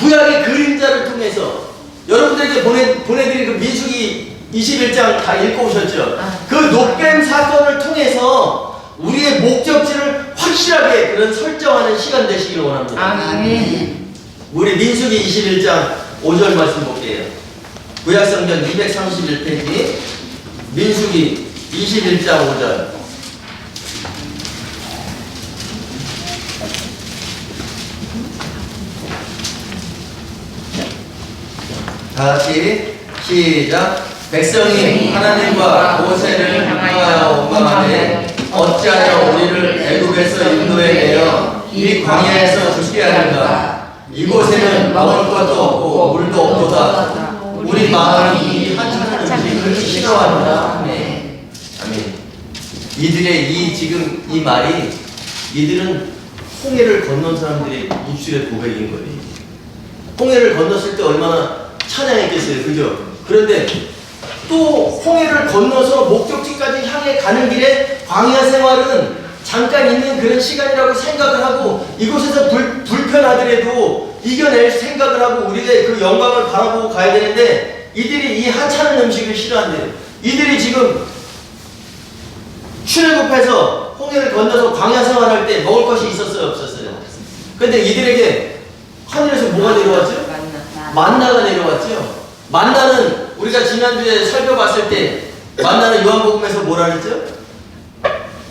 구약의 그림자를 통해서 여러분들에게 보내드린 그 민수기 21장 다 읽고 오셨죠? 그 노뱀 사건을 통해서 우리의 목적지를 확실하게 그런 설정하는 시간 되시길 원합니다. 아멘. 우리 민수기 21장 5절 말씀 볼게요. 구약성경 231페이지 민수기 21장 5절. 다같이 시작. 백성이 하나님과 모세를 향하여 원망하되 어찌하여 우리를 애굽에서 인도해 내어 이 광야에서 죽게 하는가. 이곳에는 먹을 것도 없고 물도 없도다. 우리 마음이 이 한참 음식을 싫어한다. 아멘. 아멘. 이들의 지금 이 말이 이들은 홍해를 건넌 사람들의 입술의 고백인 거예요. 홍해를 건넜을 때 얼마나 찬양했겠어요. 그죠? 그런데 또 홍해를 건너서 목적지까지 향해 가는 길에 광야 생활은 잠깐 있는 그런 시간이라고 생각을 하고 이곳에서 불편하더라도 이겨낼 생각을 하고 우리가 그 영광을 바라보고 가야 되는데 이들이 이 하찮은 음식을 싫어한대요. 이들이 지금 출애굽해서 홍해를 건너서 광야 생활할 때 먹을 것이 있었어요? 없었어요? 근데 이들에게 하늘에서 뭐가 내려왔죠? 만나가 내려왔죠. 만나는 우리가 지난주에 살펴봤을 때 만나는 요한복음에서 뭐라 그랬죠?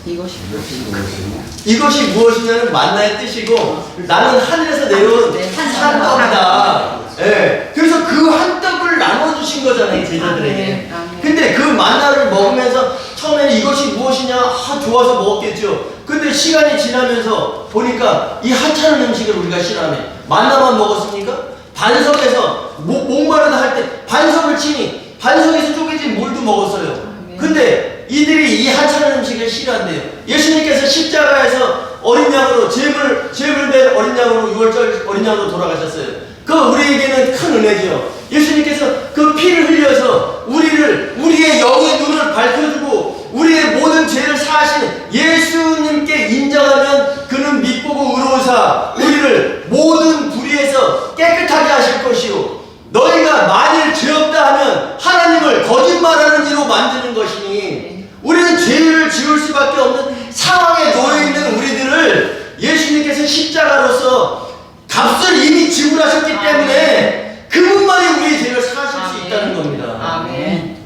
이것이 무엇이냐? 이것이 무엇이냐는 만나의 뜻이고 나는 하늘에서 내려온 한 떡이다. 예. 그래서 그 한 떡을 나눠주신 거잖아요, 제자들에게. 근데 그 만나를 먹으면서 처음에는 이것이 무엇이냐 좋아서 먹었겠죠. 근데 시간이 지나면서 보니까 이 하찮은 음식을 우리가 싫어하네. 만나만 먹었습니까? 반석에서 목마르다 할 때 반석을 치니 반석에서 쪼개진 물도 먹었어요. 근데 이들이 이 하찮은 음식을 싫어한대요. 예수님께서 십자가에서 어린 양으로 제물된 어린 양으로 6월절 어린 양으로 돌아가셨어요. 그 우리에게는 큰 은혜죠. 예수님께서 그 피를 흘려서 우리의 영의 눈을 밝혀주고 우리의 모든 죄를 사하시는 예수님께 인정하면 그는 믿보고 의로우사 우리를 모든 불의에서 깨끗하게 하실 것이요 너희가 만일 죄 없다 하면 하나님을 거짓말하는 이로 만드는 것이니 우리는 죄를 지을 수밖에 없는 상황에 놓여있는 우리들을 예수님께서 십자가로서 값을 이미 지불하셨기 때문에 그분만이 우리의 죄를 사하실 수 있다는 겁니다. 아멘.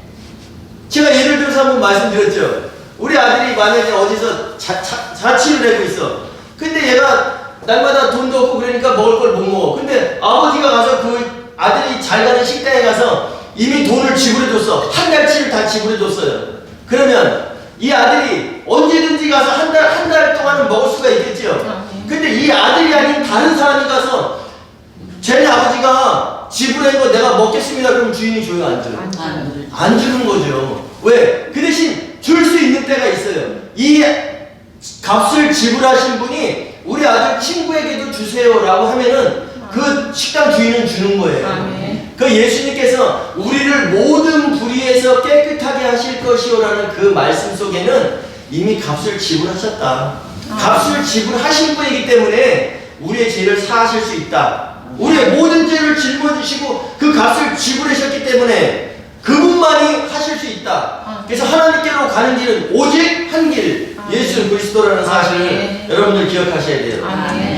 제가 예를 들어서 한번 말씀드렸죠. 우리 아들이 만약에 어디서 자취를 내고 있어. 근데 얘가 날마다 돈도 없고 그러니까 먹을 걸 못 먹어. 근데 아버지가 가서 그 아들이 잘 가는 식당에 가서 이미 돈을 지불해줬어. 한 달치를 다 지불해줬어요. 그러면 이 아들이 언제든지 가서 한 달 동안은 먹을 수가 있겠죠. 근데 이 아들이 아닌 다른 사람이 가서 쟤네 아버지가 지불한 거 내가 먹겠습니다. 그럼 주인이 줘요? 안 줘요? 안 주는 거죠. 왜? 그 대신 줄 수 있는 때가 있어요. 이 값을 지불하신 분이 우리 아들 친구에게도 주세요라고 하면은 그 식당 주인은 주는 거예요. 그 예수님께서 우리를 모든 불의에서 깨끗하게 하실 것이요라는 그 말씀 속에는 이미 값을 지불하셨다. 값을 지불하신 분이기 때문에 우리의 죄를 사하실 수 있다. 우리의 모든 죄를 짊어지시고 그 값을 지불하셨기 때문에 그분만이 하실 수 있다. 그래서 하나님께로 가는 길은 오직 한 길, 예수 그리스도라는 사실을 여러분들 기억하셔야 돼요.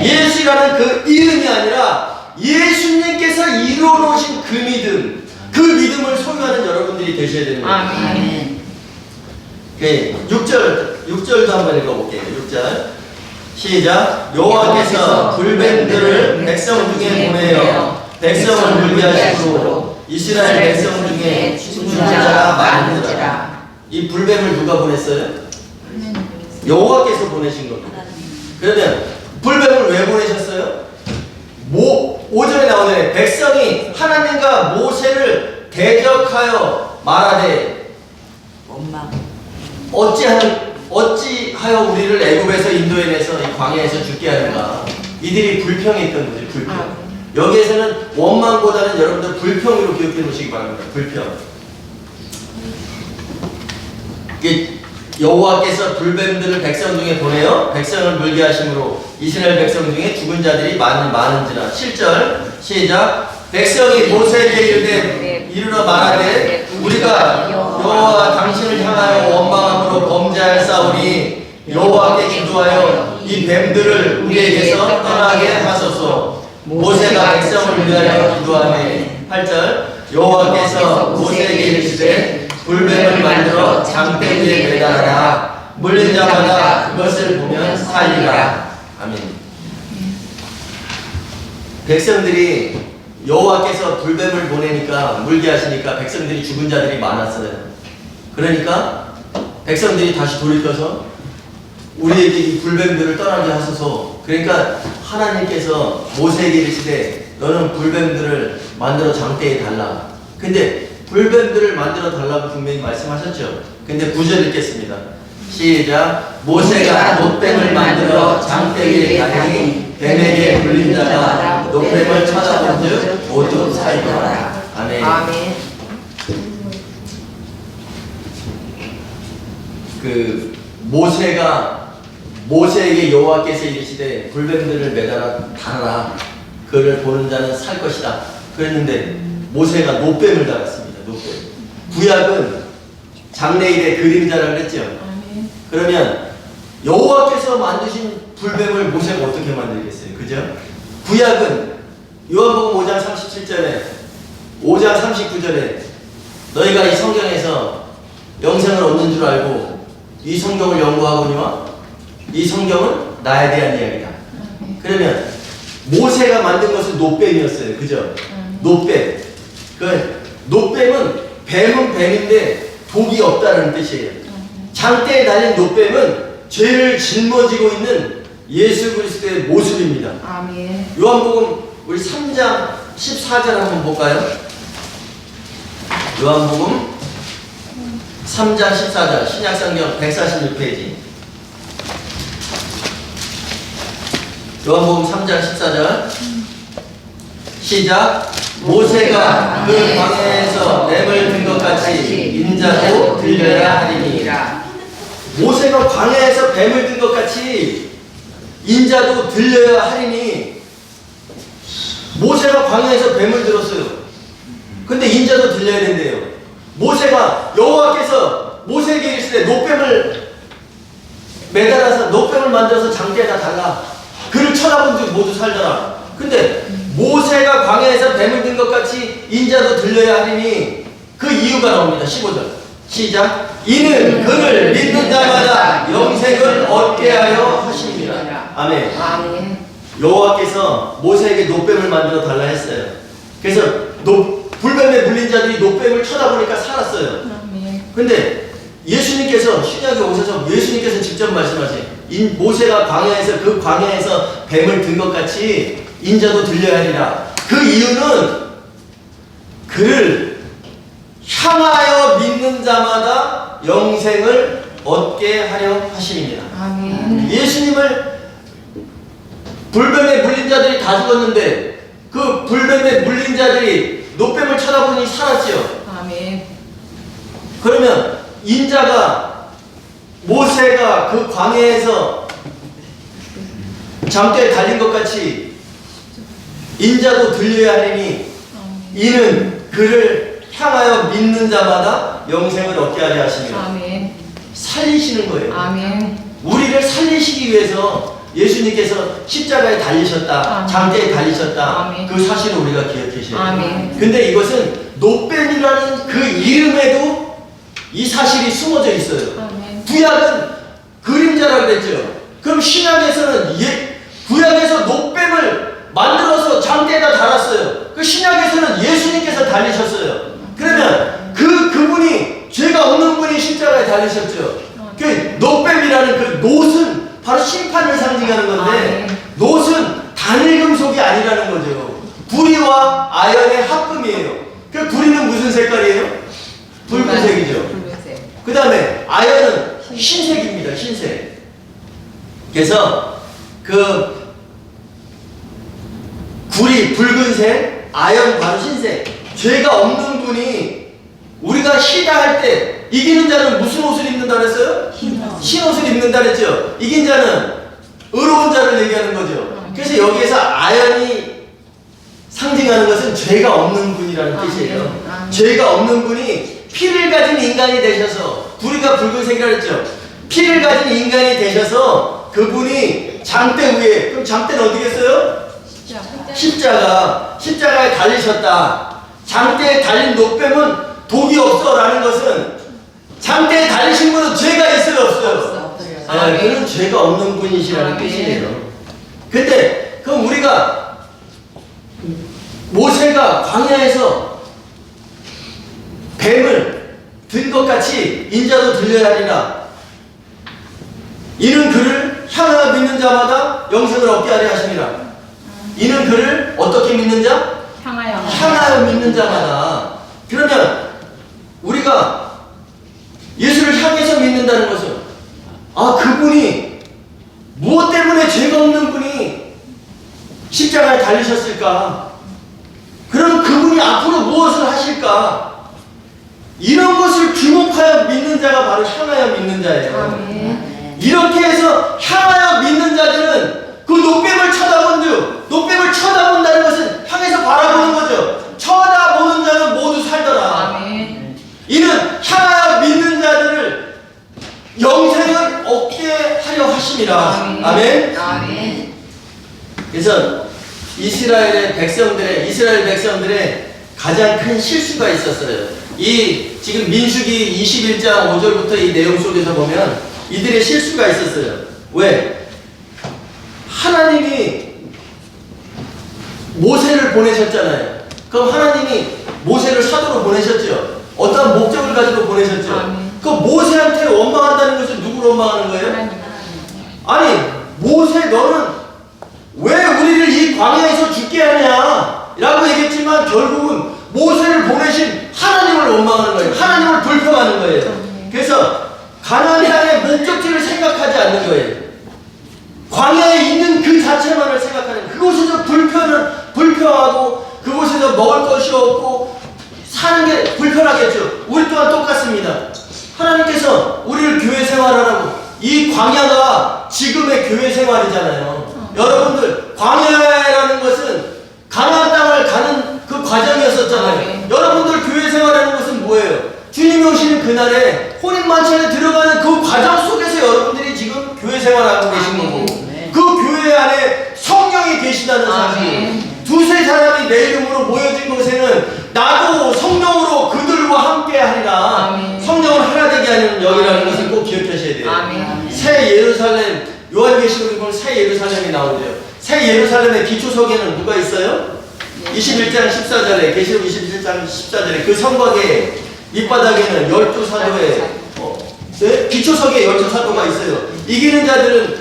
예수라는 그 이름이 아니라 예수님께서 이루어놓으신 그 믿음, 그 믿음을 소유하는 여러분들이 되셔야 되는 거예요. 아멘. 6절도 한번 읽어볼게요. 6절 시작. 여호와께서 불뱀들을 백성 중에 보내어 백성을 물게 하시고 이스라엘 백성 중에 중자가 많으니라. 이 불뱀을 누가 보냈어요? 여호와께서 보내신 겁니다. 그러면 불뱀을 왜 보내셨어요? 5절에 나오네. 백성이 하나님과 모세를 대적하여 말하되 어찌하여 우리를 애굽에서 인도해내서 이 광야에서 죽게 하는가. 이들이 불평했던 거죠. 불평. 여기에서는 원망보다는 여러분들 불평으로 기억해 놓으시기 바랍니다. 불평. 이게 여호와께서 불뱀들을 백성 중에 보내어 백성을 물게 하심으로 이스라엘 백성 중에 죽은 자들이 많은지라. 7절 시작. 백성이 모세에게 이르러 말하되 우리가 여호와 당신을 향하여 원망함으로 범죄할 사오니 여호와께 기도하여 이 뱀들을 우리에게서 떠나게 하소서. 모세가 백성을 위하여 기도하니 8절 여호와께서 모세에게 이르시되 불뱀을 만들어 장대 위에 매달아라. 물린 자마다 그것을 보면 살리라. 아멘. 백성들이 여호와께서 불뱀을 보내니까 물게 하시니까 백성들이 죽은 자들이 많았어요. 그러니까 백성들이 다시 돌이켜서 우리에게 이 불뱀들을 떠나게 하소서. 그러니까 하나님께서 모세에게 이르시되 너는 불뱀들을 만들어 장대에 달라. 근데 불뱀들을 만들어 달라고 분명히 말씀하셨죠. 근데 9절 읽겠습니다. 시작. 모세가 놋뱀을 만들어 장대 위에 다니니 뱀에게 물린 자가 놋뱀을 쳐다본즉 모두 살리더라. 아멘. 아멘. 그 모세에게 여호와께서 이르시되 불뱀들을 매달아 달아라. 그를 보는 자는 살 것이다. 그랬는데 모세가 놋뱀을 달았습니다. 놋뱀. 구약은 장래일의 그림자라고 그랬죠. 그러면 여호와께서 만드신 불뱀을 모세가 어떻게 만들겠어요? 그죠? 구약은 요한복음 5장 37절에 5장 39절에 너희가 이 성경에서 영생을 얻는 줄 알고 이 성경을 연구하거니와 이 성경은 나에 대한 이야기다. 그러면 모세가 만든 것은 놋뱀이었어요. 그죠? 놋뱀. 그 놋뱀은 뱀은 뱀인데 독이 없다는 뜻이에요. 장대에 달린 놋뱀은 죄를 짊어지고 있는 예수 그리스도의 모습입니다. 아멘. 요한복음 우리 3장 14절 한번 볼까요? 요한복음 3장 14절 신약성경 146페이지. 요한복음 3장 14절 시작. 모세가 그 광야에서 뱀을 든 것 같이 인자도 들려야 하리니. 모세가 광야에서 뱀을 든 것 같이 인자도 들려야 하리니. 모세가 광야에서 뱀을 들었어요. 근데 인자도 들려야 된대요. 모세가 여호와께서 모세에게 이르시되 놋뱀을 매달아서 놋뱀을 만들어서 장대에다 달라. 그를 쳐다본 즉 모두 살더라. 근데 모세가 광야에서 뱀을 든 것 같이 인자도 들려야 하리니 그 이유가 나옵니다. 15절 시작. 이는 그를 믿는 자마다 영생을 얻게 하여 하심이라. 아멘. 아멘. 여호와께서 모세에게 놋뱀을 만들어 달라 했어요. 그래서 불뱀에 물린 자들이 놋뱀을 쳐다보니까 살았어요. 근데 예수님께서 신약에 오셔서 예수님께서 직접 말씀하세요. 모세가 광야에서 그 광야에서 뱀을 든 것 같이 인자도 들려야 하리라. 그 이유는 그를 향하여 믿는 자마다 영생을 얻게 하려 하심입니다. 아멘. 예수님을 불뱀에 물린 자들이 다 죽었는데 그 불뱀에 물린 자들이 놋뱀을 쳐다보니 살았지요. 아멘. 그러면 인자가 모세가 그 광야에서 잠대에 달린 것 같이 인자도 들려야 하리니 이는 그를 향하여 믿는 자마다 영생을 얻게 하려 하시며 아멘. 살리시는 거예요. 아멘. 우리를 살리시기 위해서 예수님께서 십자가에 달리셨다. 아멘. 장대에 달리셨다. 아멘. 그 사실을 우리가 기억하셔야 돼요. 아멘. 근데 이것은 놋뱀이라는 그 이름에도 이 사실이 숨어져 있어요. 아멘. 구약은 그림자라고 그랬죠. 그럼 신약에서는 구약에서 놋뱀을 만들어서 장대에다 달았어요. 그 신약에서는 예수님께서 달리셨어요. 그러면 그분이 죄가 없는 분이 십자가에 달리셨죠. 그 놋뱀이라는 그 놋은 바로 심판을 상징하는 건데 놋은 단일 금속이 아니라는 거죠. 구리와 아연의 합금이에요. 그 구리는 무슨 색깔이에요? 붉은색이죠. 붉은색. 그 다음에 아연은 흰색입니다. 흰색. 그래서 그 구리 붉은색, 아연 바로 흰색. 죄가 없는 분이 우리가 희다 할 때 이기는 자는 무슨 옷을 입는다 그랬어요? 흰 옷을 입는다 그랬죠. 이긴 자는 의로운 자를 얘기하는 거죠. 그래서 여기에서 아연이 상징하는 것은 죄가 없는 분이라는 뜻이에요. 죄가 없는 분이 피를 가진 인간이 되셔서, 우리가 붉은색이라 그랬죠. 피를 가진 인간이 되셔서 그분이 장대 위에, 그럼 장대는 어디겠어요? 십자가에 달리셨다. 장대에 달린 노뱀은 독이 없어 라는 것은 장대에 달리신 분은 죄가 있어요, 없어요? 그는 죄가 없는 분이시라는 뜻이에요. 근데 그럼 우리가 모세가 광야에서 뱀을 든 것 같이 인자도 들려야 하리라. 이는 그를 향하여 믿는 자마다 영생을 얻게 하려 하심이라. 이는 그를 어떻게 믿는 자? 향하여 믿는 자마다. 그러면 우리가 예수를 향해서 믿는다는 것은, 아, 그분이 무엇 때문에 죄가 없는 분이 십자가에 달리셨을까? 그럼 그분이 앞으로 무엇을 하실까? 이런 것을 주목하여 믿는 자가 바로 향하여 믿는 자예요. 이렇게 해서 향하여 믿는 자들은 그 노뱀을 노뱀을 쳐다본다는 것은 향해서 바라보는 거죠. 쳐다보는 자는 모두 살더라. 이는 향하여 믿는 자들을 영생을 얻게 하려 하심이라. 아멘. 그래서 이스라엘 백성들의 가장 큰 실수가 있었어요. 이 지금 민수기 21장 5절부터 이 내용 속에서 보면 이들의 실수가 있었어요. 왜? 하나님이 모세를 보내셨잖아요. 그럼 하나님이 모세를 사도로 보내셨죠. 어떠한 목적을 가지고 보내셨죠. 그 모세한테 원망한다는 것은 누구를 원망하는 거예요? 아니, 모세 너는 왜 우리를 이 광야에서 죽게 하냐 라고 얘기했지만 결국은 모세를 보내신 하나님을 원망하는 거예요. 하나님을 불평하는 거예요. 그래서 가나안 땅의 목적지를 생각하지 않는 거예요. 광야에 있는 그 자체만을 생각하는, 그곳에서 불평하고 그곳에서 먹을 것이 없고 사는 게 불편하겠죠. 우리 또한 똑같습니다. 하나님께서 우리를 교회 생활하라고, 이 광야가 지금의 교회 생활이잖아요. 여러분들, 광야라는 것은 가나안 땅을 가는 그 과정이었었잖아요. 여러분들 교회 생활하는 것은 뭐예요? 주님이 오시는 그날에 혼인만찬에 들어가는 그 과정 속에서 여러분들이 지금 교회 생활하고 계신 거고, 그 교회 안에 성령이 계시다는 사실. 두세 사람이 내 이름으로 모여진 곳에는 나도 성령으로 그들과 함께 하리라. 성령을 하나 되게 하는 영이라는 것을 꼭 기억하셔야 돼요. 새 예루살렘, 요한계시록에 보면 새 예루살렘이 나오죠. 새 예루살렘의 기초석에는 누가 있어요? 21장 14절에, 계시록 21장 14절에 그 성곽의 밑바닥에는 12사도의 기초석에 12사도가 있어요. 이기는 자들은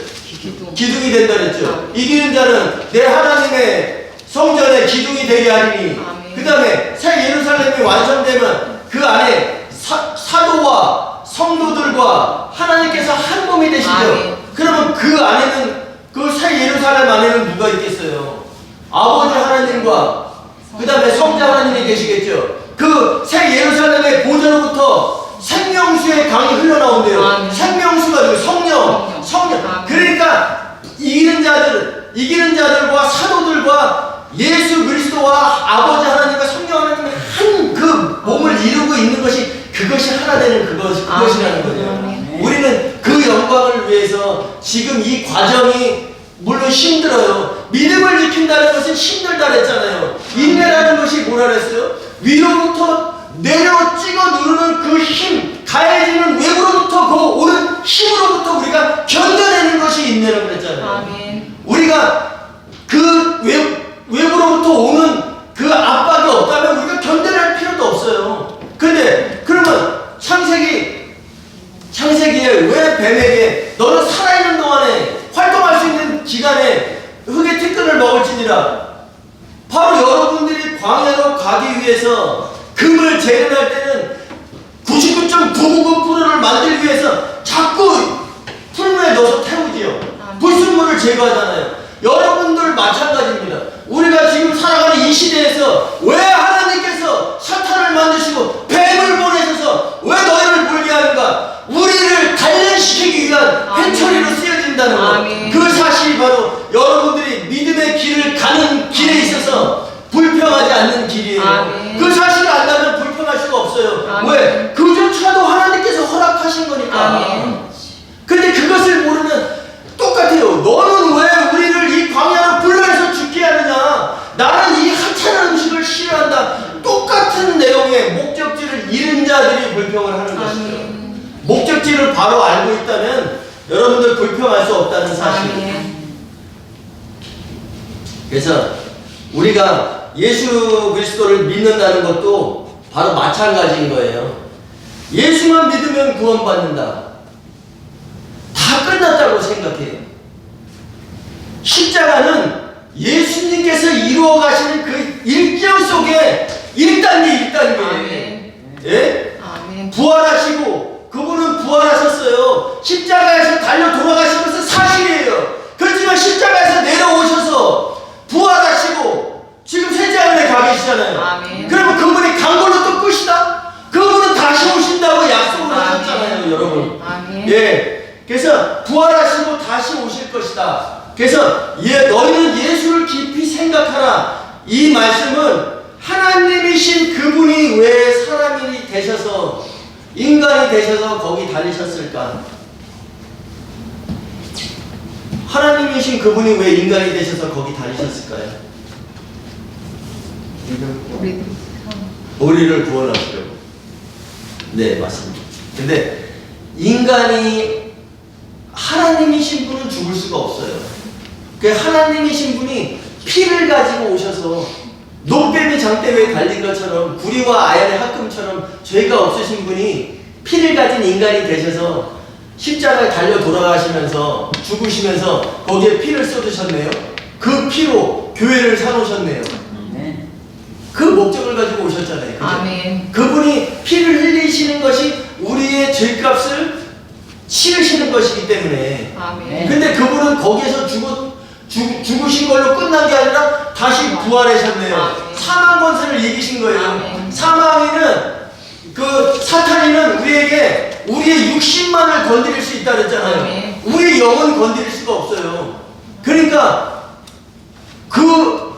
기둥이 된다 그랬죠. 이기는 자는 내 하나님의 성전의 기둥이 되게 하리니. 그 다음에 새 예루살렘이 완성되면 그 안에 사도와 성도들과 하나님께서 한 몸이 되시죠. 그러면 그 안에는, 그 새 예루살렘 안에는 누가 있겠어요? 아버지 하나님과 그 다음에 성자 하나님이 계시겠죠. 그 새 예루살렘의 보좌로부터 생명수의 강이 흘러나온대요. 생명수가 누구? 성령. 그러니까 이기는 자들과 사도들과 예수 그리스도와 아버지 하나님과 성령 하나님의 한 그 몸을 이루고 있는 것이, 그것이 하나 되는 그것이라는 거죠. 우리는 그 영광을 위해서 지금 이 과정이 물론 힘들어요. 믿음을 지킨다는 것은 힘들다 그랬잖아요. 인내라는 것이 뭐라 그랬어요? 위로부터 내려 찍어 누르는 그 힘, 가해지는 외부로부터 그 오는 힘으로부터 우리가 견뎌내는 것이 인내라고 그랬잖아요. 우리가 그 외부로부터 오는 그 압박이 없다면 우리가 견뎌낼 필요도 없어요. 근데 그러면 창세기에 왜 뱀에게 너는 살아있는 동안에 활동할 수 있는 기간에 흙의 티끌을 먹을지니라. 바로 여러분들이 광야로 가기 위해서 금을 재련할 때는 99.999%를 만들기 위해서 자꾸 풀무에 넣어서 태우지요. 불순물을 제거하잖아요. 여러분들 마찬가지입니다. 우리가 지금 살아가는 이 시대에서 왜 하나님께서 사탄을 만드시고 뱀을 보내셔서 왜 너희를 물게 아멘. 그 사실을 안다면 불평할 수가 없어요. 아멘. 왜? 그조차도 하나님께서 허락하신 거니까. 아멘. 근데 그것을 모르면 똑같아요. 너는 왜 우리를 이 광야로 불러내서 죽게 하느냐? 나는 이 하찮은 음식을 싫어한다. 똑같은 내용의 목적지를 잃은 자들이 불평을 하는 것이죠. 아멘. 목적지를 바로 알고 있다면 여러분들 불평할 수 없다는 사실. 아멘. 그래서 우리가 예수 그리스도를 믿는다는 것도 바로 마찬가지인 거예요. 예수만 믿으면 구원받는다. 다 끝났다고 생각해요. 십자가는 예수님께서 이루어 가시는 그 일정 속에 1단계 1단계. 아멘. 예? 아멘. 부활하시고 그분은 부활하셨어요. 십자가에서 달려 돌아가신 것은 사실이에요. 그렇지만 십자가에서 내려오셔서 부활하시고 지금 쇠자연에 가 계시잖아요. 아멘. 그러면 그분이 간 걸로 또 끝이다? 그분은 다시 오신다고 약속을 하셨잖아요, 여러분. 아멘. 예. 그래서 부활하시고 다시 오실 것이다. 그래서 너희는 예수를 깊이 생각하라. 이 말씀은 하나님이신 그분이 왜 사람이 되셔서 인간이 되셔서 거기 달리셨을까? 하나님이신 그분이 왜 인간이 되셔서 거기 달리셨을까요? 우리를 구원하시려고. 네, 맞습니다. 근데 인간이 하나님이신 분은 죽을 수가 없어요. 그 하나님이신 분이 피를 가지고 오셔서 노뱀이 장대에 달린 것처럼 구리와 아연의 합금처럼 죄가 없으신 분이 피를 가진 인간이 되셔서 십자가에 달려 돌아가시면서 죽으시면서 거기에 피를 쏟으셨네요. 그 피로 교회를 사놓으셨네요. 그 목적을 가지고 오셨잖아요. 그죠? 아멘. 그분이 피를 흘리시는 것이 우리의 죄값을 치르시는 것이기 때문에. 아멘. 근데 그분은 거기에서 죽으신 걸로 끝난 게 아니라 다시 부활하셨네요. 아멘. 사망 권세를 이기신 거예요. 아멘. 사망이는 그 사탄이는 우리에게 우리의 육신만을 건드릴 수 있다 그랬잖아요. 아멘. 우리의 영은 건드릴 수가 없어요. 그러니까 그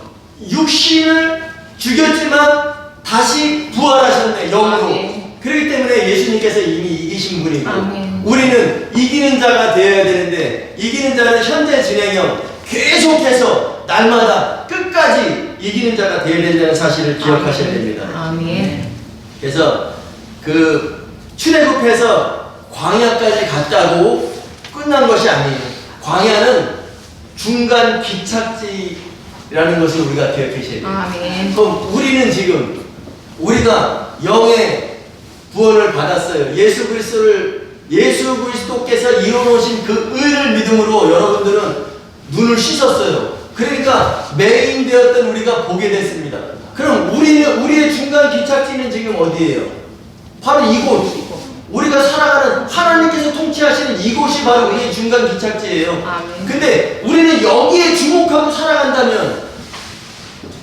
육신을 죽였지만 다시 부활하셨네, 영으로. 아멘. 그렇기 때문에 예수님께서 이미 이기신 분이고 아멘. 우리는 이기는 자가 되어야 되는데 이기는 자는 현재 진행형 계속해서 날마다 끝까지 이기는 자가 되어야 된다는 사실을 기억하셔야 됩니다. 아멘. 그래서 그 출애굽해서 광야까지 갔다고 끝난 것이 아니에요. 광야는 중간 기착지라는 것을 우리가 기억하셔야 돼요. 아멘. 그럼 우리는 지금 우리가 영의 구원을 받았어요. 예수 그리스도께서 이루어놓으신 그 의를 믿음으로 여러분들은 눈을 씻었어요. 그러니까 메인 되었던 우리가 보게 됐습니다. 그럼 우리의 중간 기착지는 지금 어디예요? 바로 이곳. 우리가 살아가는 하나님께서 통치하시는 이곳이 바로 우리의 중간 기착지예요. 아멘. 근데 우리는 여기에 주목하고 살아간다면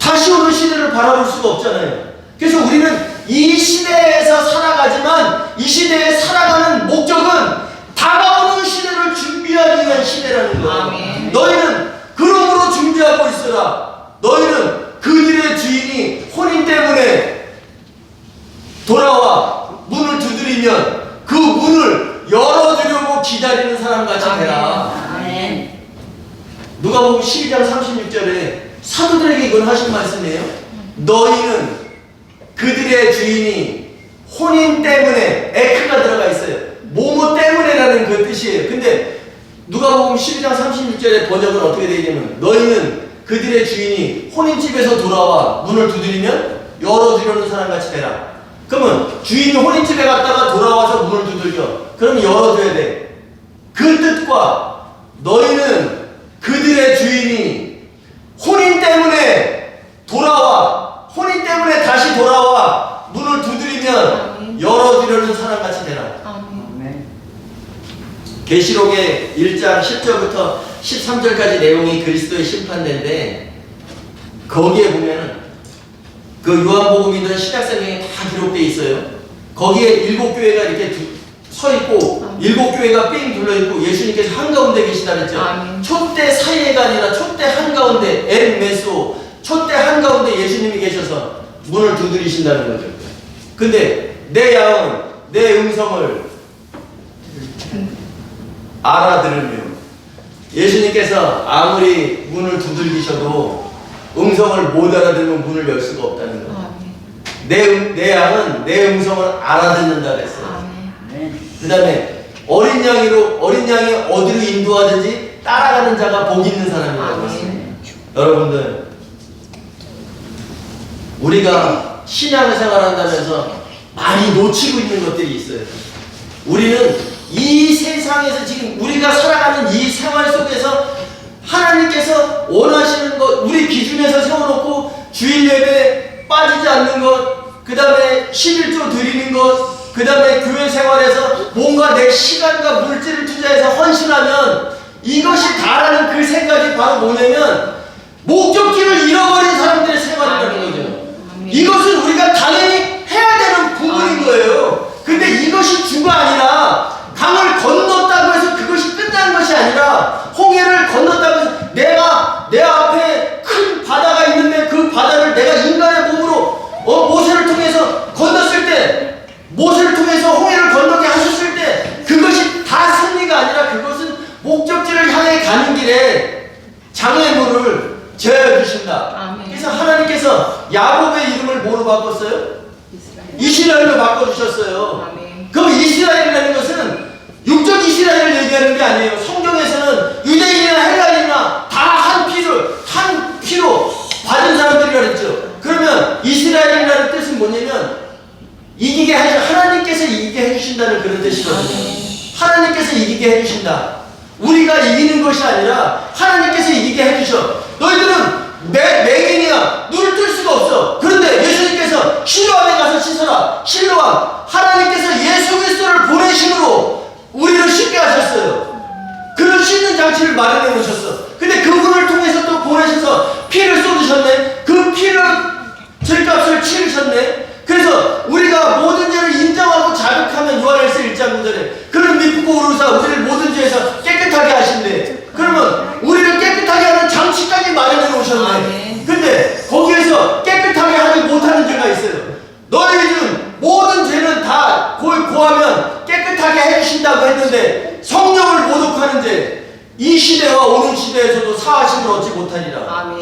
다시 오는 시대를 바라볼 수가 없잖아요. 그래서 우리는 이 시대에서 살아가지만 이 시대에 살아가는 목적은 다가오는 시대를 준비하기 위한 시대라는 거예요. 아멘. 너희는 그러므로 준비하고 있어라. 너희는 그들의 주인이 혼인 때문에 돌아와 문을 두드리면 그 문을 열어주려고 기다리는 사람같이 되라. 아멘. 누가복음 12장 36절에 사도들에게 이걸 하신 말씀이에요. 너희는 그들의 주인이 혼인 때문에 에크가 들어가 있어요. 뭐뭐 때문에라는 그 뜻이에요. 근데 누가복음 12장 36절의 번역은 어떻게 되냐면 너희는 그들의 주인이 혼인집에서 돌아와 문을 두드리면 열어주려는 사람같이 되라. 그러면 주인이 혼인집에 갔다가 돌아와서 문을 두들겨. 그럼 열어줘야 돼. 그 뜻과 너희는 그들의 주인이 혼인 때문에 돌아와 혼인 때문에 다시 돌아와 문을 두드리면 열어주려는 사람같이 되라. 아멘. 계시록의 1장 10절부터 13절까지 내용이 그리스도의 심판대인데 거기에 보면은 그 요한복음이든 신약성경에 다 기록되어 있어요. 거기에 7교회가 이렇게 서 있고 7교회가 삥 둘러 있고 예수님께서 한가운데 계시다 그랬죠. 아멘. 촛대 사이가 아니라 촛대 한가운데 엔 메소 촛대 한가운데 예수님이 계셔서 문을 두드리신다는 거죠. 근데 내 양은 내 음성을 알아들으며, 예수님께서 아무리 문을 두들기셔도 음성을 못 알아들으면 문을 열 수가 없다는 거예요. 내 양은 내 음성을 알아듣는다 그랬어요. 그 다음에 어린 양이 어디로 인도하든지 따라가는 자가 복 있는 사람이라고 했어요. 여러분들, 우리가 신앙생활 한다면서 많이 놓치고 있는 것들이 있어요. 우리는 이 세상에서 지금 우리가 살아가는 이 생활 속에서 하나님께서 원하시는 것, 우리 기준에서 세워놓고 주일 예배 빠지지 않는 것, 그 다음에 11조 드리는 것, 그 다음에 교회 생활에서 뭔가 내 시간과 물질을 투자해서 헌신하면 이것이 다라는 그 생각이 바로 뭐냐면 목적지를 잃어버린 사람들의 생활이라는 거죠. 이것은 우리가 당연히 해야 되는 부분인 거예요. 근데 이것이 주가 아니라 강을 건넜다고 해서 그것이 끝나는 것이 아니라 홍해를 건넜다고 해서 내가 내 앞에 큰 바다가 있는데 그 바다를 내가 인간의 몸으로 모세를 통해서 건넜을 때, 모세를 통해서 홍해를 건너게 하셨을 때 그것이 다 승리가 아니라 그것은 목적지를 향해 가는 길에 장애물을 제어해 주신다. 그래서 하나님께서 야곱의 이름을 뭐로 바꿨어요? 이스라엘로 바꿔주셨어요. 그럼 이스라엘이라는 것은 육적 이스라엘을 얘기하는 게 아니에요. 성경에서는 유대인이나 헬라인이나 다 한 피로 받은 사람들이라 그랬죠. 그러면 이스라엘이라는 뜻은 뭐냐면 이기게 하나님께서 이기게 해주신다는 그런 뜻이거든요. 하나님께서 이기게 해주신다. 우리가 이기는 것이 아니라 하나님께서 이기게 해주셔. 너희들은 맹인이야. 눈을 뜰 수가 없어. 그런데 예수님께서 실로암에 가서 씻어라. 실로암, 하나님께서 예수 그리스도를 보내심으로 우리를 씻게 하셨어요. 그런 씻는 장치를 마련해 놓으셨어. 근데 그분을 통해서 또 보내셔서 피를 쏟으셨네. 그 피를 죄값을 치르셨네. 그래서 우리가 모든 죄를 인정하고 자백하면 요한일서 1장 9절에 그는 미쁘고 오르사 우리를 모든 죄에서 깨끗하게 하신대. 그러면 우리를 깨끗하게 하는 장치까지 마련해 놓으셨네. 근데 거기에서 깨끗하게 하지 못하는 죄가 있어요. 너희는 모든 죄는 다 고하면 깨끗하게 해주신다고 했는데 성령을 모독하는 죄, 이 시대와 오는 시대에서도 사하심을 얻지 못하리라.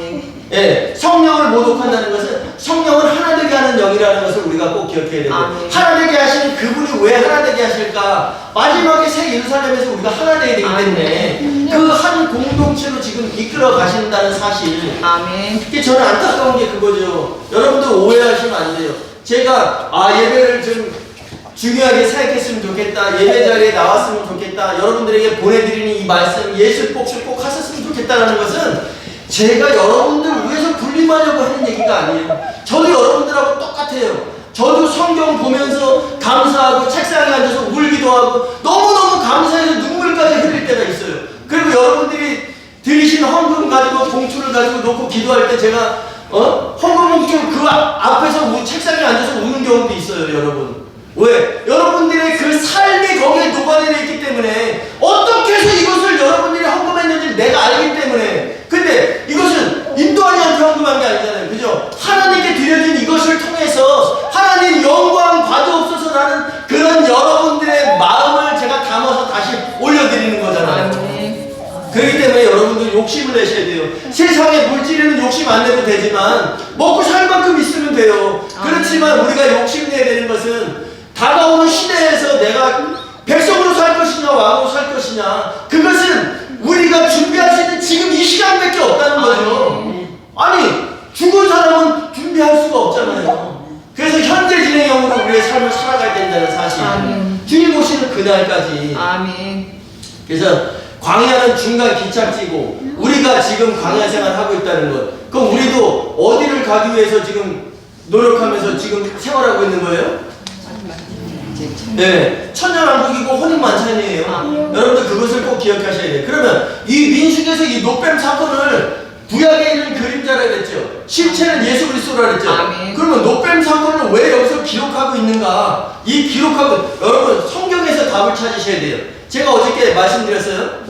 예, 성령을 모독한다는 것은 성령은 하나 되게 하는 영이라는 것을 우리가 꼭 기억해야 되고, 하나 되게 하시는 그분이 왜 하나 되게 하실까? 마지막에 새 예루살렘에서 우리가 하나 되게 되기 때문에 그 한 공동체로 지금 이끌어 가신다는 사실. 특히 저는 안타까운 게 그거죠. 여러분들 오해하시면 안 돼요. 제가 예배를 좀 중요하게 생각했으면 좋겠다, 예배 자리에 나왔으면 좋겠다, 여러분들에게 보내드리는 이 말씀 예수 복수 꼭 하셨으면 좋겠다라는 것은 제가 여러분들 위해서 불림하려고 하는 얘기가 아니에요. 저도 여러분들하고 똑같아요. 저도 성경 보면서 감사하고 책상에 앉아서 울기도 하고 너무너무 감사해서 눈물까지 흘릴 때가 있어요. 그리고 여러분들이 드리신 헌금 가지고 봉투를 가지고 놓고 기도할 때 제가 헌금 봉투 그 앞에서 책상에 앉아서 우는 경우도 있어요. 여러분, 왜? 여러분들의 그 삶이 거기에 녹아내려 있기 때문에 어떻게 해서 이것을 여러분들이 헌금했는지 내가 알기 때문에. 근데 이것은 인도하니한테 헌금한 게 아니잖아요. 그죠? 하나님께 드려진 이것을 통해서 하나님 영광 받으옵소서라는 그런 여러분들의 마음을 제가 담아서 다시 올려드리는 거잖아요. 그렇기 때문에 여러분들 욕심을 내셔야 돼요. 세상에 물질에는 욕심 안 내도 되지만 먹고 살 만큼 있으면 돼요. 그렇지만 우리가 욕심내야 되는 것은 다가오는 시대에서 내가 백성으로 살 것이냐 왕으로 살 것이냐, 그것은 우리가 준비할 수 있는 지금 이 시간밖에 없다는 거죠. 아니 죽은 사람은 준비할 수가 없잖아요. 그래서 현재 진행형으로 우리의 삶을 살아가야 된다는 사실. 주님 오시는 그날까지. 그래서 광야는 중간 기착지고 우리가 지금 광야 생활하고 있다는 것, 그럼 우리도 어디를 가기 위해서 지금 노력하면서 지금 생활하고 있는 거예요? 네, 천년왕국이고 혼인만찬이에요. 여러분들 그것을 꼭 기억하셔야 돼요. 그러면 이 민수기에서 이 노뱀 사건을 구약에 있는 그림자라 그랬죠. 실체는 예수 그리스도라 그랬죠. 그러면 노뱀 사건을 왜 여기서 기록하고 있는가? 이 기록하고, 여러분 성경에서 답을 찾으셔야 돼요. 제가 어저께 말씀드렸어요.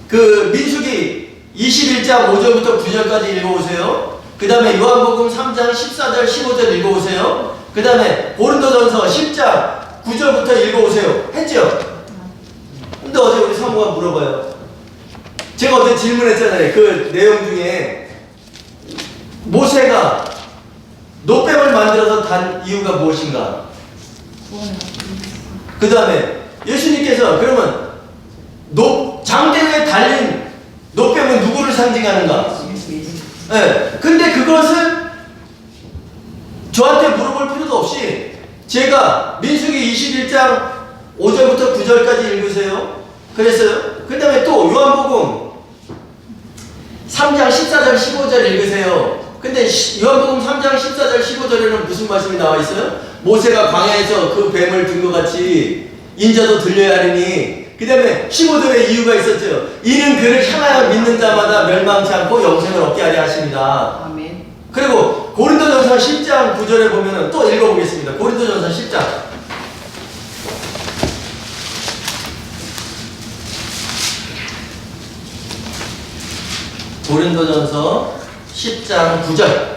그 민수기 21장 5절부터 9절까지 읽어보세요. 그 다음에 요한복음 3장 14절 15절 읽어오세요. 그 다음에 고린도전서 10장 9절부터 읽어오세요. 했죠? 근데 어제 우리 사모가 물어봐요. 제가 어제 질문했잖아요. 그 내용 중에 모세가 노뱀을 만들어서 단 이유가 무엇인가? 그 다음에 예수님께서 그러면 장대 위에 달린 노뱀은 누구를 상징하는가? 네. 근데 그것을 저한테 물어볼 필요도 없이 제가 민수기 21장 5절부터 9절까지 읽으세요. 그랬어요. 그 다음에 또 요한복음 3장 14절 15절 읽으세요. 근데 요한복음 3장 14절 15절에는 무슨 말씀이 나와 있어요? 모세가 광야에서 그 뱀을 든 것 같이 인자도 들려야 하리니, 그 다음에 15절에 이유가 있었죠. 이는 그를 향하여 믿는 자마다 멸망치 않고 영생을 얻게 하려 하십니다. 아멘. 그리고 고린도전서 10장 9절에 보면은 또 읽어보겠습니다. 고린도전서 10장. 고린도전서 10장 9절.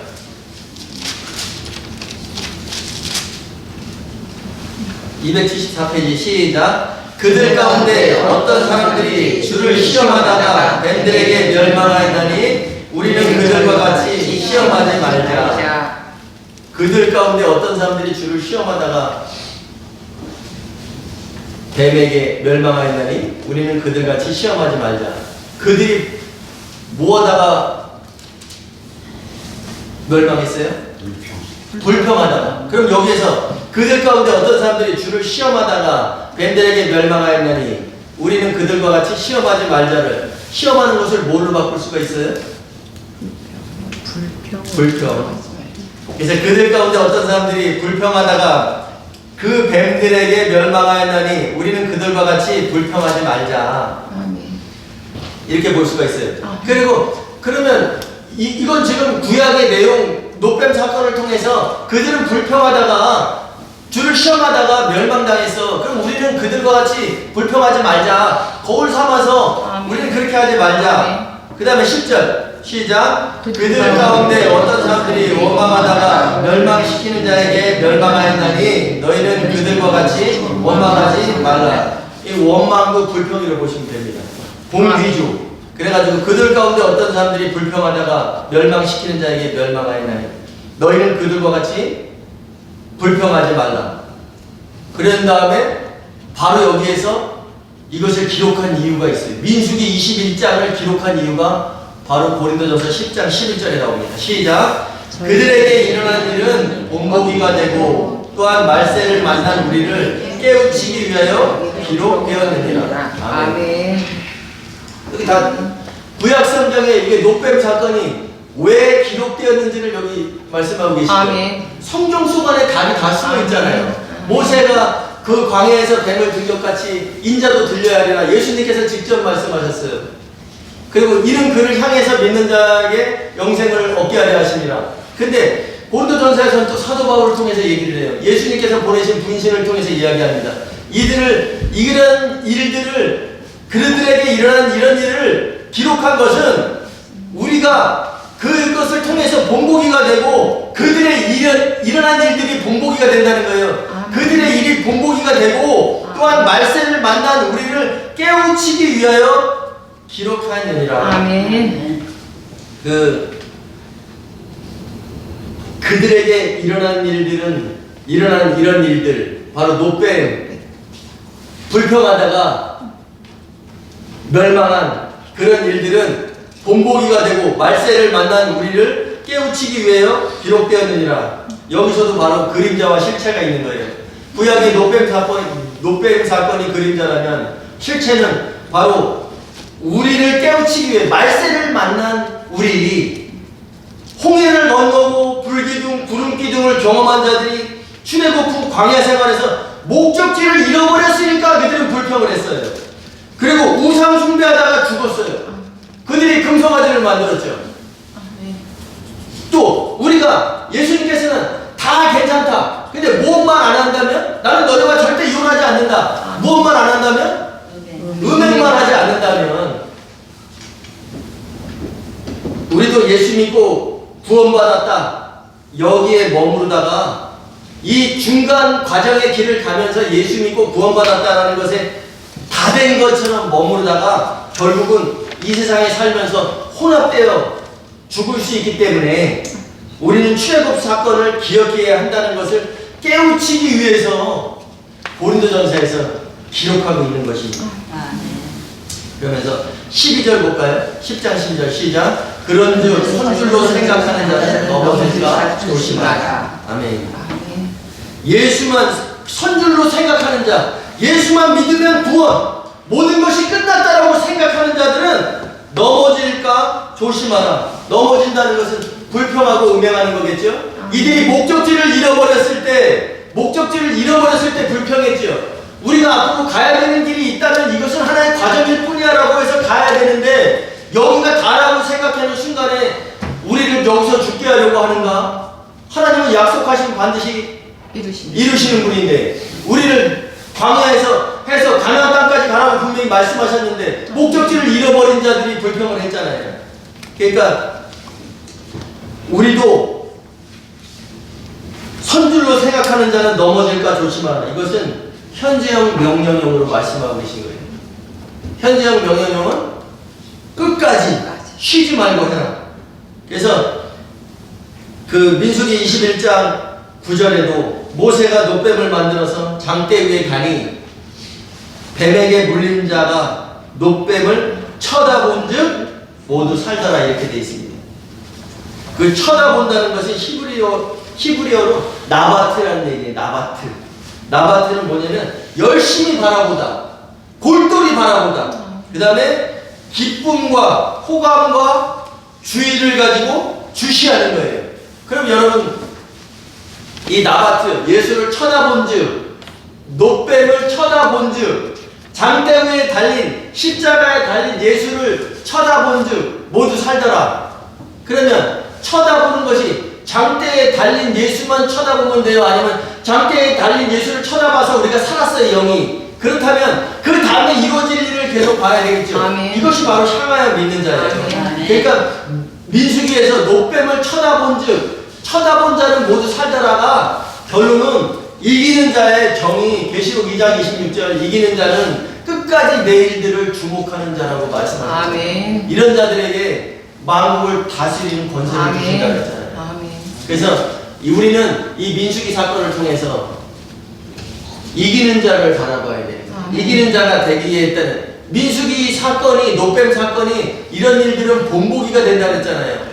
(274페이지) 시작. 그들 가운데 어떤 사람들이 주를 시험하다가 뱀들에게 멸망하였나니 우리는 그들과 같이 시험하지 말자. 그들 가운데 어떤 사람들이 주를 시험하다가 뱀에게 멸망하였나니 우리는 그들같이 시험하지 말자. 그들이 뭐하다가 멸망했어요? 불평하다가. 그럼 여기에서 그들 가운데 어떤 사람들이 주를 시험하다가 뱀들에게 멸망하였나니 우리는 그들과 같이 시험하지 말자를, 시험하는 것을 뭘로 바꿀 수가 있어요? 불평. 그래서 그들 가운데 어떤 사람들이 불평하다가 그 뱀들에게 멸망하였나니 우리는 그들과 같이 불평하지 말자. 이렇게 볼 수가 있어요. 그리고 그러면 이건 지금 구약의 내용, 노뱀 사건을 통해서 그들은 불평하다가 주를 시험하다가 멸망당했어. 그럼 우리는 그들과 같이 불평하지 말자. 거울 삼아서 우리는 그렇게 하지 말자. 그 다음에 10절 시작. 그들 가운데 어떤 사람들이 원망하다가 멸망시키는 자에게 멸망하였나니 너희는 그들과 같이 원망하지 말라. 이 원망도 불평이라고 보시면 됩니다. 봉위주. 그래가지고 그들 가운데 어떤 사람들이 불평하다가 멸망시키는 자에게 멸망하였나니 너희는 그들과 같이 불평하지 말라. 그런 다음에 바로 여기에서 이것을 기록한 이유가 있어요. 민수기 21장을 기록한 이유가 바로 고린도전서 10장 11절에 나옵니다. 시작. 그들에게 일어난 일은 본보기가 되고 또한 말세를 만난 우리를 깨우치기 위하여 기록되었느니라. 아멘. 여기 다 구약 성경에 이게 노뱀 사건이 왜 기록되었는지를 여기 말씀하고 계시죠. 성경 속 안에 답이 다 숨어 있잖아요. 모세가 그 광야에서 뱀을 든 것 같이 인자도 들려야 하리라 예수님께서 직접 말씀하셨어요. 그리고 이는 그를 향해서 믿는 자에게 영생을 얻게 하려 하십니다. 근데 고린도전서에서는 또 사도 바울을 통해서 얘기를 해요. 예수님께서 보내신 분신을 통해서 이야기합니다. 이런 일들을, 그들에게 일어난 이런 일을 기록한 것은 우리가 그것을 통해서 본보기가 되고 그들의 일어난 일들이 본보기가 된다는 거예요. 그들의 일이 본보기가 되고 또한 말세를 만난 우리를 깨우치기 위하여 기록하였느니라. 아멘. 그들에게 일어난 이런 일들, 바로 노뱀, 불평하다가 멸망한 그런 일들은 본보기가 되고 말세를 만난 우리를 깨우치기 위하여 기록되었느니라. 여기서도 바로 그림자와 실체가 있는 거예요. 구약의 노뱀 사건이 그림자라면 실체는 바로 우리를 깨우치기 위해 말세를 만난 우리, 홍해를 건너고 불기둥, 구름기둥을 경험한 자들이 출애굽 광야 생활에서 목적지를 잃어버렸으니까 그들은 불평을 했어요. 그리고 우상 숭배하다가 죽었어요. 그들이 금송아지를 만들었죠. 또 우리가 예수님께서는 다 괜찮다. 근데 무엇만 안 한다면 나는 너희와 절대 이혼하지 않는다. 무엇만 안 한다면 음행만 하지 않는다면 우리도 예수 믿고 구원받 여기에 머무르다가 이 중간 과정의 길을 가면서 예수 믿고 구원받았다는 것에 다 된 것처럼 머무르다가 결국은 이 세상에 살면서 혼합되어 죽을 수 있기 때문에 우리는 출애굽 사건을 기억해야 한다는 것을 깨우치기 위해서 고린도전서에서 기록하고 있는 것입니다. 그러면서 12절 볼까요? 10장 12절 시작. 그런즉 선줄로 생각하는 자는 넘어질까 조심하라. 아멘. 예수만 선줄로 생각하는 자, 예수만 믿으면 구원, 모든 것이 끝났다라고 생각하는 자들은 넘어질까 조심하라. 넘어진다는 것은 불평하고 음행하는 거겠죠? 이들이 목적지를 잃어버렸을 때 불평했죠. 우리가 앞으로 가야 되는 길이 있다면 이것은 하나의 과정일 뿐이야라고 해서 가야 되는데 여기가 다라고 생각하는 순간에 우리를 여기서 죽게 하려고 하는가? 하나님은 약속하신 반드시 이루시는 분인데 우리를 광야에서 해서 가나안 땅까지 가라고 분명히 말씀하셨는데 목적지를 잃어버린 자들이 불평을 했잖아요. 그러니까 우리도 선줄로 생각하는 자는 넘어질까 조심하라. 이것은 현재형 명령형으로 말씀하고 계신 거예요. 현재형 명령형은 끝까지 쉬지 말고 해라. 그래서 그 민수기 21장 9절에도 모세가 놋뱀을 만들어서 장대 위에 가니 뱀에게 물린 자가 놋뱀을 쳐다본즉 모두 살더라 이렇게 되어 있습니다. 그 쳐다본다는 것은 히브리어로 나바트라는 얘기예요. 나바트는 뭐냐면 열심히 바라보다, 골똘히 바라보다, 그 다음에 기쁨과 호감과 주의를 가지고 주시하는 거예요. 그럼 여러분 이 나바트, 예수를 쳐다본즉, 놋뱀을 쳐다본즉, 장대 위에 달린 십자가에 달린 예수를 쳐다본즉 모두 살더라. 그러면 쳐다보는 것이 장대에 달린 예수만 쳐다보면 돼요? 아니면 장대에 달린 예수를 쳐다봐서 우리가 살았어요, 영이? 그렇다면 그 다음에 이루어질 일을 계속 봐야 되겠죠. 아멘. 이것이 바로 향하여 믿는 자예요. 아멘. 그러니까 민수기에서 놋뱀을 쳐다본즉 쳐다본 자는 모두 살더라가 결론은 이기는 자의 정의, 계시록 2장 26절 이기는 자는 끝까지 내 일들을 주목하는 자라고 말씀합니다. 아멘. 이런 자들에게 만국을 다스리는 권세를 주신다고 했잖아요. 그래서 우리는 이 민수기 사건을 통해서 이기는 자를 바라봐야 돼요. 이기는 자가 되기 위해 일단은 민수기 사건이, 놋뱀 사건이 이런 일들은 본보기가 된다고 했잖아요.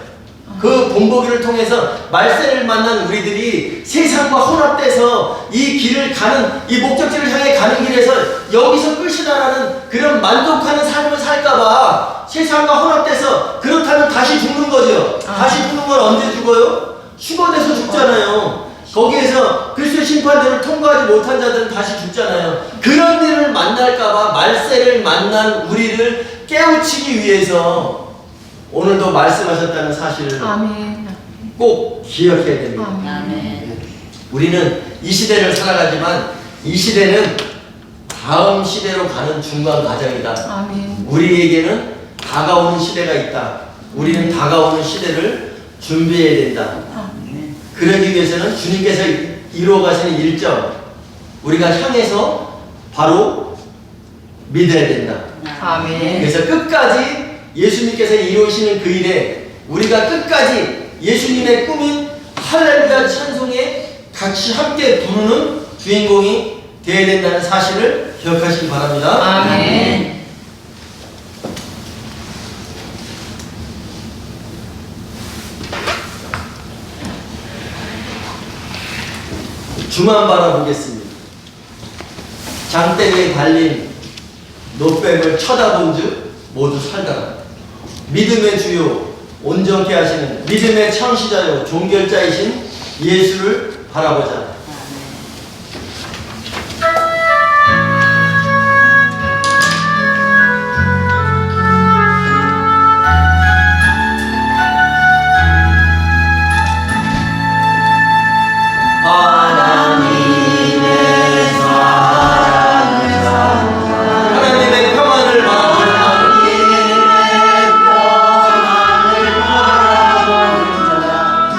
그 본보기를 통해서 말세를 만난 우리들이 세상과 혼합돼서 이 길을 가는, 이 목적지를 향해 가는 길에서 여기서 끝이다라는 그런 만족하는 삶을 살까봐 세상과 혼합돼서 그렇다면 다시 죽는 거죠. 다시 죽는 건 언제 죽어요? 휴거돼서 죽잖아요. 거기에서 그리스도의 심판대를 통과하지 못한 자들은 다시 죽잖아요. 그런 일을 만날까봐 말세를 만난 우리를 깨우치기 위해서 오늘도 말씀하셨다는 사실을 꼭 기억해야 됩니다. 우리는 이 시대를 살아가지만 이 시대는 다음 시대로 가는 중간 과정이다. 우리에게는 다가오는 시대가 있다. 우리는 다가오는 시대를 준비해야 된다. 그러기 위해서는 주님께서 이루어 가시는 일정 우리가 향해서 바로 믿어야 된다. 그래서 끝까지 예수님께서 이루시는 그 일에 우리가 끝까지 예수님의 꿈인 할렐루야 찬송에 같이 함께 부르는 주인공이 되어야 된다는 사실을 기억하시기 바랍니다. 아멘. 주만 바라보겠습니다. 장대에 달린 놋뱀을 쳐다본즉 모두 살더라. 믿음의 주요 온전케 하시는 믿음의 창시자요 종결자이신 예수를 바라보자. 하나님의 평안을 바라보는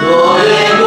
너의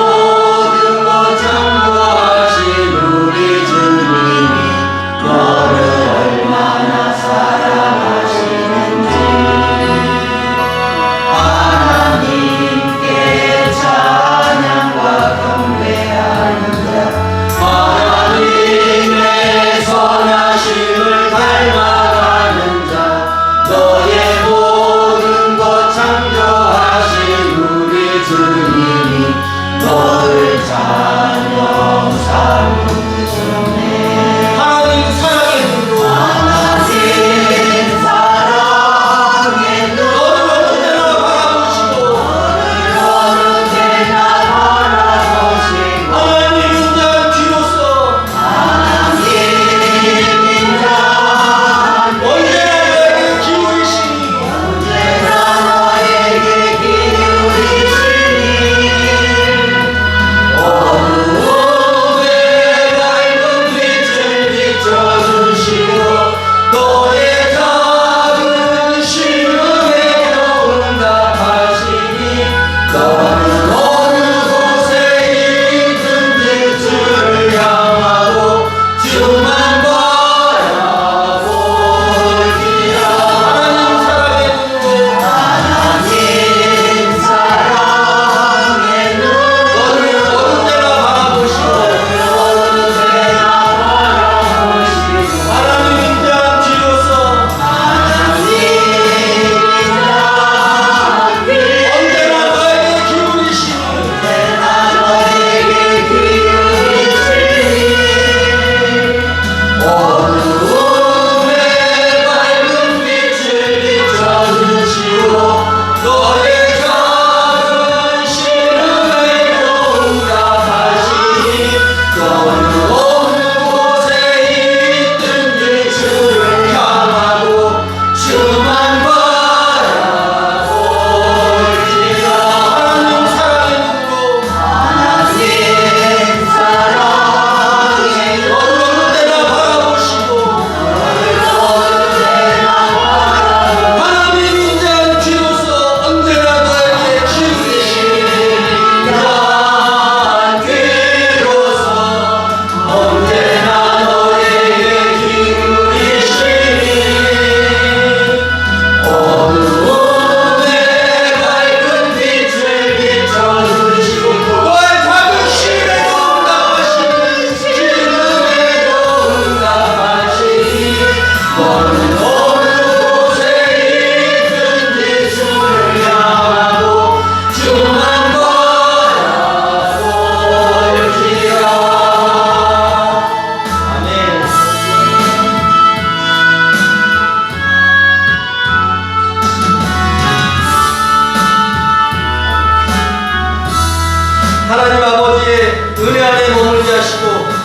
은혜 안에 머물게 하시고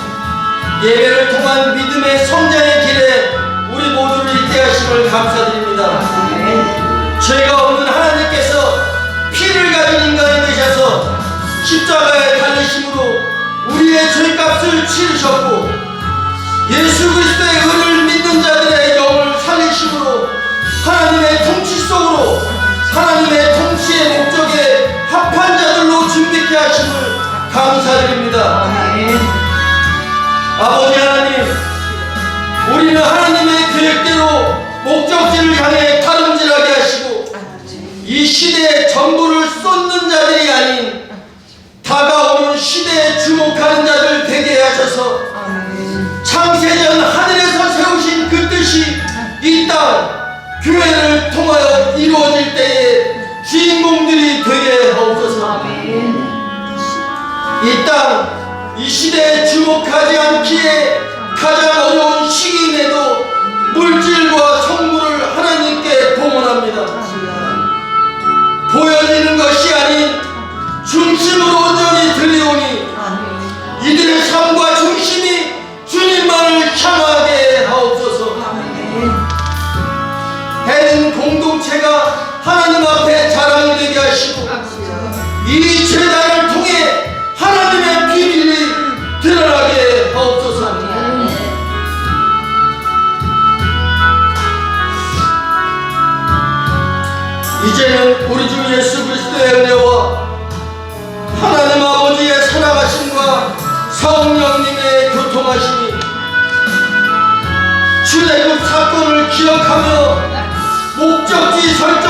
예배를 통한 믿음의 성장의 길에 우리 모두를 있게 하심을 감사드립니다. 죄가 없는 하나님께서 피를 가진 인간이 되셔서 십자가에 달리심으로 우리의 죄값을 치르셨고 예수 그리스도의 은을 믿는 자들의 영을 살리심으로 하나님의 통치 속으로 하나님의 통치의 목적에 합한 자들로 준비케 하심을 감사드립니다. 아버지 하나님, 우리는 하나님의 계획대로 목적지를 향해 다름질하게 하시고 이 시대의 전부를 쏟는 자들이 아닌 다가오는 시대에 주목하는 자들 되게 하셔서 창세전 하늘에서 세우신 그 뜻이 이 땅 교회를 통하여 이루어질 때에 주인공들이 되게 하옵소서. 이 땅 이 시대에 주목하지 않기에 가장 어려운 시기임에도 물질과 성물을 하나님께 봉헌합니다. 보여지는 것이 아닌 중심으로 온전히 드리오니 이들의 삶과 중심이 주님만을 향하게 하옵소서. 해는 공동체가 하나님 앞에 자랑이 되게 하시고 이 제단을 통해 하나님의 비밀이 드러나게 하옵소서. 이제는 우리 주 예수 그리스도의 은혜와 하나님 아버지의 사랑하심과 성령님의 교통하심이 출애굽 사건을 기억하며 목적지 설정